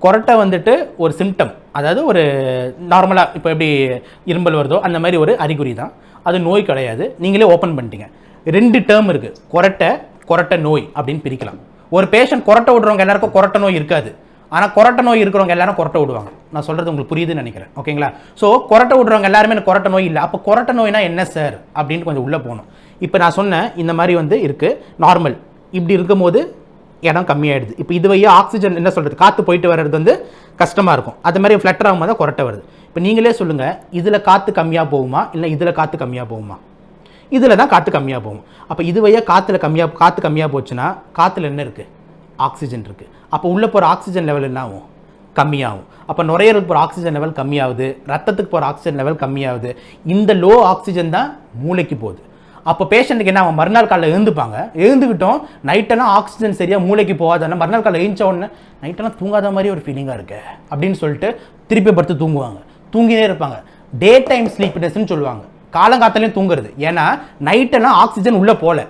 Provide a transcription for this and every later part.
கொரட்டை வந்துட்டு ஒரு சிம்டம், அதாவது ஒரு நார்மலாக இப்போ எப்படி இரும்பல் வருதோ அந்த மாதிரி ஒரு அறிகுறி தான், அது நோய் கிடையாது. நீங்களே ஓப்பன் பண்ணிட்டீங்க. 2 டேர்ம் இருக்குது, கொரட்டை நோய் அப்படின்னு பிரிக்கலாம். ஒரு பேஷண்ட் கொரட்டை விடுறவங்க எல்லாருக்கும் கொரட்டை நோய் இருக்காது, ஆனால் கொரட்டை நோய் இருக்கிறவங்க எல்லாரும் கொரட்டை விடுவாங்க. நான் சொல்கிறது உங்களுக்கு புரியுதுன்னு நினைக்கிறேன், ஓகேங்களா? ஸோ கொரட்டை விடுறவங்க எல்லாருமே எனக்கு கொரட்டை நோய் இல்லை. அப்போ கொரட்டை நோய்னா என்ன சார் அப்படின்னு கொஞ்சம் உள்ளே போகணும். இப்போ நான் சொன்னேன் இந்த மாதிரி வந்து இருக்குது நார்மல், இப்படி இருக்கும்போது இடம் கம்மியாயிடுது. இப்போ இது வழியாக ஆக்சிஜன் என்ன சொல்கிறது, காற்று போயிட்டு வர்றது வந்து கஷ்டமாக இருக்கும். அது மாதிரி ஃப்ளட்டர் ஆகும்போது தான் கொரட்டை வருது. இப்போ நீங்களே சொல்லுங்கள், இதில் காற்று கம்மியாக போகுமா இல்லை இதில் காற்று கம்மியாக போகுமா? இதில் தான் காற்று கம்மியாக போகும். அப்போ இது வழியாக காற்று கம்மியாக போச்சுன்னா காற்றுல என்ன இருக்குது, ஆக்சிஜன் இருக்குது. அப்போ உள்ளே போகிற ஆக்சிஜன் லெவல் என்ன ஆகும், கம்மியாகும். அப்போ நுரையீரலுக்கு போகிற ஆக்சிஜன் லெவல் கம்மியாகுது, ரத்தத்துக்கு போகிற ஆக்சிஜன் லெவல் கம்மியாகுது. இந்த லோ ஆக்சிஜன் தான் மூளைக்கு போகுது. அப்போ பேஷண்ட்டுக்கு என்ன, அவன் மறுநாள் காலையில் எழுந்துக்கிட்டோம் நைட்டெல்லாம் ஆக்சிஜன் சரியாக மூளைக்கு போகாதானே, மறுநாள் காலையில் எழுந்த உடனே நைட்டெல்லாம் தூங்காத மாதிரி ஒரு ஃபீலிங்காக இருக்கு அப்படின்னு சொல்லிட்டு திருப்பி படுத்து தூங்குவாங்க, தூங்கினே இருப்பாங்க. டே டைம் ஸ்லீப்னஸ்ன்னு சொல்லுவாங்க, காலங்காத்தாலையும் தூங்குறது. ஏன்னா நைட்டெல்லாம் ஆக்சிஜன் உள்ளே போகல,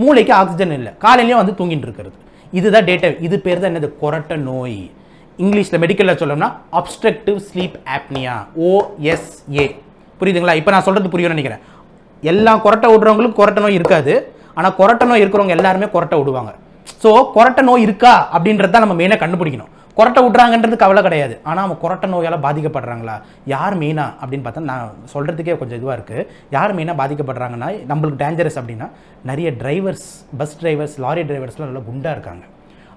மூளைக்கு ஆக்சிஜன் இல்லை, காலையிலையும் வந்து தூங்கிட்டு இருக்கிறது. இதுதான் டே டைம். இது பேர் தான் என்னது, கொரட்டை நோய். இங்கிலீஷில் மெடிக்கலில் சொல்லணும்னா அப்ஸ்ட்ரக்டிவ் ஸ்லீப் ஆப்னியா, OSA. புரியுதுங்களா? இப்போ நான் சொல்கிறது புரியும்னு நினைக்கிறேன். எல்லா கொரட்டை விடுறவங்களுக்கும் கொரட்டை நோய் இருக்காது, ஆனால் கொரட்டை நோய் இருக்கிறவங்க எல்லாருமே கொரட்டை விடுவாங்க. ஸோ கொரட்டை நோய் இருக்கா அப்படின்றத நம்ம மெயினாக கண்டுபிடிக்கணும். கொரட்டை விட்றாங்கன்றது கவலை கிடையாது, ஆனால் அவங்க கொரட்டை நோயால் பாதிக்கப்படுறாங்களா, யார் மெயினாக அப்படின்னு பார்த்தா நான் சொல்கிறதுக்கே கொஞ்சம் இதுவாக இருக்குது. யார் மெயினாக பாதிக்கப்படுறாங்கன்னா, நம்மளுக்கு டேஞ்சரஸ் அப்படின்னா நிறைய டிரைவர்ஸ், பஸ் டிரைவர்ஸ், லாரி டிரைவர்ஸ்லாம் நல்லா குண்டாக இருக்காங்க,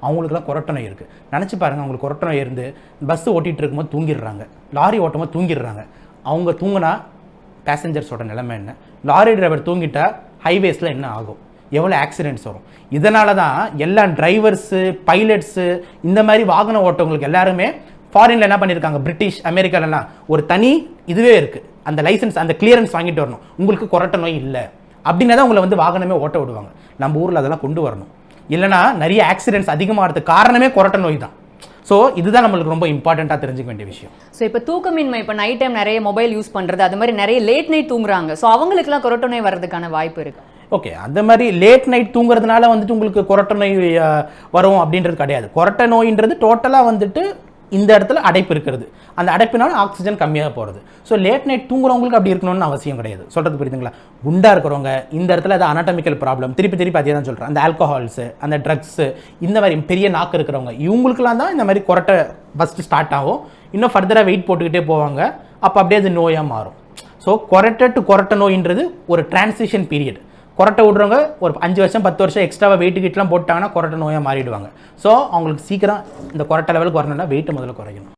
அவங்களுக்குலாம் கொரட்டை நோய் இருக்குது. நினச்சி பாருங்கள், அவங்களுக்கு கொரட்டை நோய் இருந்து பஸ் ஓட்டிகிட்டு இருக்கும்போது தூங்கிடுறாங்க, லாரி ஓட்டும்போது தூங்கிடுறாங்க. அவங்க தூங்கினா பேசஞ்சர்ஸோட நிலைமை என்ன, லாரி டிரைவர் தூங்கிட்டா ஹைவேஸில் என்ன ஆகும், எவ்வளோ ஆக்சிடென்ட்ஸ் வரும். இதனால தான் எல்லா டிரைவர்ஸு, பைலட்ஸு, இந்த மாதிரி வாகன ஓட்டவங்களுக்கு எல்லாருமே ஃபாரினில் என்ன பண்ணியிருக்காங்க, பிரிட்டிஷ் அமெரிக்காலலாம் ஒரு தனி இதுவே இருக்குது, அந்த லைசன்ஸ், அந்த கிளியரன்ஸ் வாங்கிட்டு வரணும். உங்களுக்கு கொரட்டை நோய் இல்லை அப்படின்னா தான் உங்களை வந்து வாகனமே ஓட்ட விடுவாங்க. நம்ம ஊரில் அதெல்லாம் கொண்டு வரணும், இல்லைனா நிறைய ஆக்சிடென்ட்ஸ் அதிகமாகிறதுக்கு காரணமே கொரட்டை நோய் தான். ஸோ இதுதான் நம்மளுக்கு ரொம்ப இம்பார்ட்டண்ட்டாக தெரிஞ்சுக்க வேண்டிய விஷயம். ஸோ இப்போ தூக்கமின்மை, இப்போ நைட் டைம் நிறைய மொபைல் யூஸ் பண்ணுறது, அது மாதிரி நிறைய லேட் நைட் தூங்குறாங்க. ஸோ அவங்களுக்குலாம் கொரட்டை நோய் வர்றதுக்கான வாய்ப்பு இருக்குது. ஓகே, அந்த மாதிரி லேட் நைட் தூங்குறதுனால வந்துட்டு உங்களுக்கு கொரட்டை நோய் வரும் அப்படின்றது கிடையாது. கொரட்டை நோயின்றது டோட்டலாக வந்துட்டு இந்த இடத்துல அடைப்பு இருக்கிறது, அந்த அடைப்பினால ஆக்சிஜன் கம்மியாக போகிறது. ஸோ லேட் நைட் தூங்குறவங்களுக்கு அப்படி இருக்கணும்னு அவசியம் கிடையாது. சொல்கிறது புரியுதுங்களா? குண்டாக இருக்கிறவங்க இந்த இடத்துல அது அனாட்டமிக்கல் ப்ராப்ளம், திருப்பி அதே தான் சொல்கிறேன். அந்த ஆல்கஹால்ஸு, அந்த ட்ரக்ஸு, இந்த மாதிரி பெரிய நாக்கு இருக்கிறவங்க, இவங்களுக்குலாம் தான் இந்த மாதிரி கொரட்டை ஃபஸ்ட்டு ஸ்டார்ட் ஆகும். இன்னும் ஃபர்தராக வெயிட் போட்டுக்கிட்டே போவாங்க, அப்போ அப்படியே அது நோயாக மாறும். ஸோ கொரட்டை டு கொரட்டை நோயின்றது ஒரு டிரான்சிஷன் பீரியட். கொரட்டை விடுறவங்க ஒரு 5 வருஷம் 10 வருஷம் எக்ஸ்ட்ராவாக வெயிட்டு கிட்டலாம் போட்டாங்கன்னா கொரட்டை நோயாக மாறிடுவாங்க. ஸோ அவங்களுக்கு சீக்கிரம் இந்த கொரட்டை லெவலுக்கு வரணும்னா வெயிட்டு முதல்ல குறைக்கணும்.